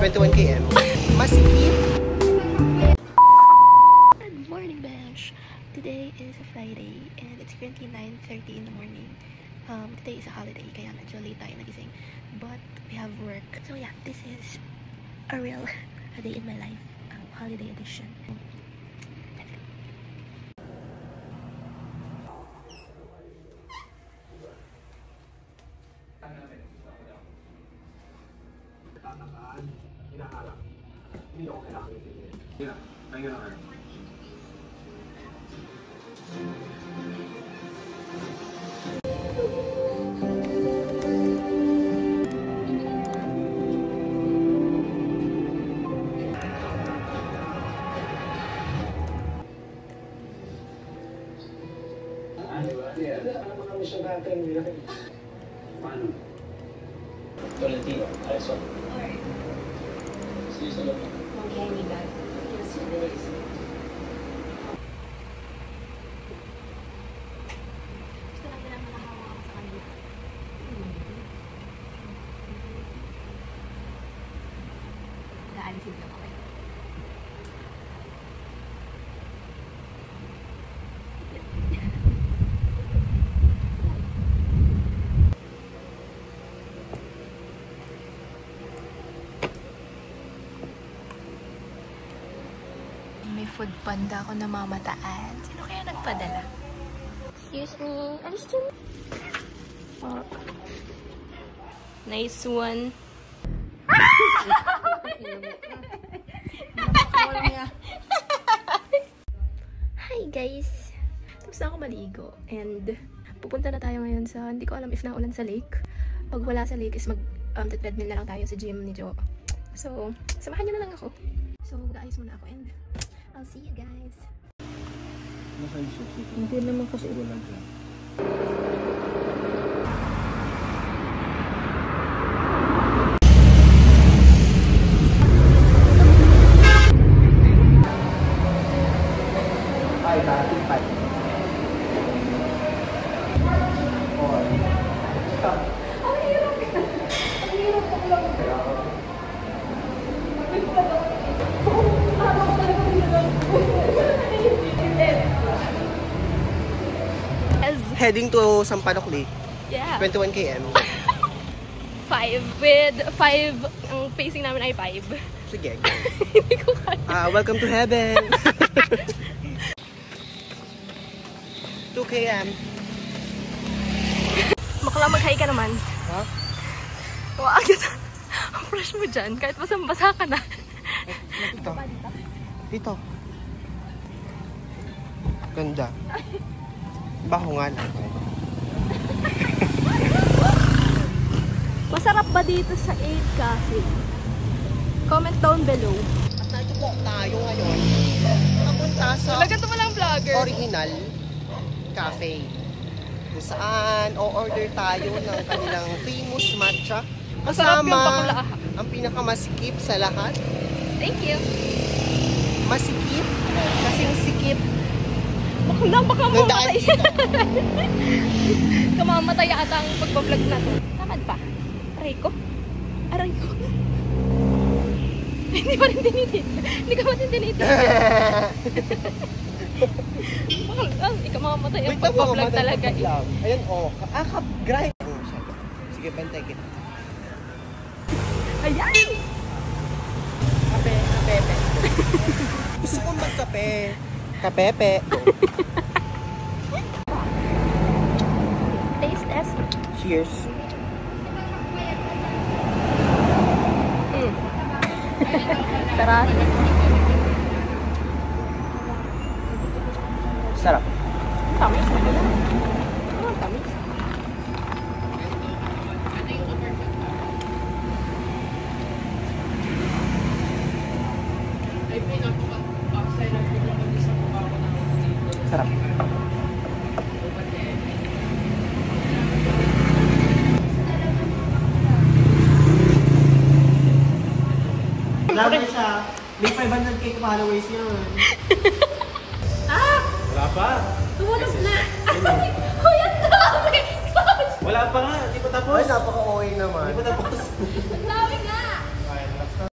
21 km. Masikip. Good morning, Bench. Today is a Friday and it's currently 9:30 in the morning. Today is a holiday, kaya medyo late tayo nagising. But we have work. So yeah, this is a real day in my life. Holiday edition. Hindi ako kailangan itigil. Ayun na lang. Ano mga mission natin? Paano? Tolentino, Alison. Alright. Sige sa loob. Okay, I need that. Yes, it is. Gusto lang nila makahawa ako sa kanila. Naalisin lang ako. May food panda ako na mamataan. Sino kaya nagpadala? Excuse me. Alis dyan. Oh. Nice one. Hi guys! Tapos na ako maligo. And pupunta na tayo ngayon sa, hindi ko alam if naulan sa lake. Pag wala sa lake is mag-treadmill na lang tayo sa gym ni Jo. So, samahan niyo na lang ako. So, mag-aayos muna ako and I'll see you guys. Hindi naman kasi ulan dyan. Ay, dating pa. Heading to Sampaloc Lake. Yeah. 21 km. 5 with 5. Ang pacing namin ay 5. Sige. Hindi ko kaya. Welcome to heaven. 2 km. Makala mag-hi ka naman. Ha? Wow, ang fresh mo dyan. Kahit basang-basa ka na. Dito. Dito. Ganda. Baho nga lang. Masarap ba dito sa 8 Cafe? Comment down below. At nandito po tayo ngayon. Papunta sa Talaga ito walang vlogger. Original Cafe. Kung saan o-order tayo ng kanilang famous matcha. Masarap yung Kasama bakla. ang pinakamasikip sa lahat. Thank you. Masikip. Kasing sikip. Baka Gandaan mamatay. dito. Kamamatay ata ang pagpa-vlog na to. Tamad pa. Aray ko. Aray ko. Hindi pa rin tinitin. Hindi ka pa rin tinitin. Ikaw mamamatay ang pagpa-vlog talaga. Ayan o. Grind. Sige, bantay kita. Ayan! Kape. Gusto kong magkape. Kapepe. Taste test. Cheers. Sarap. Sarap. Tamis. Tamis. Sarap. Wala na siya. May 500k followers yun. Wala pa. Tumunod na. Hoy, ang dami. Wala pa nga. Hindi pa tapos. Ay, napaka-OA naman. Hindi pa tapos. Ang dami nga.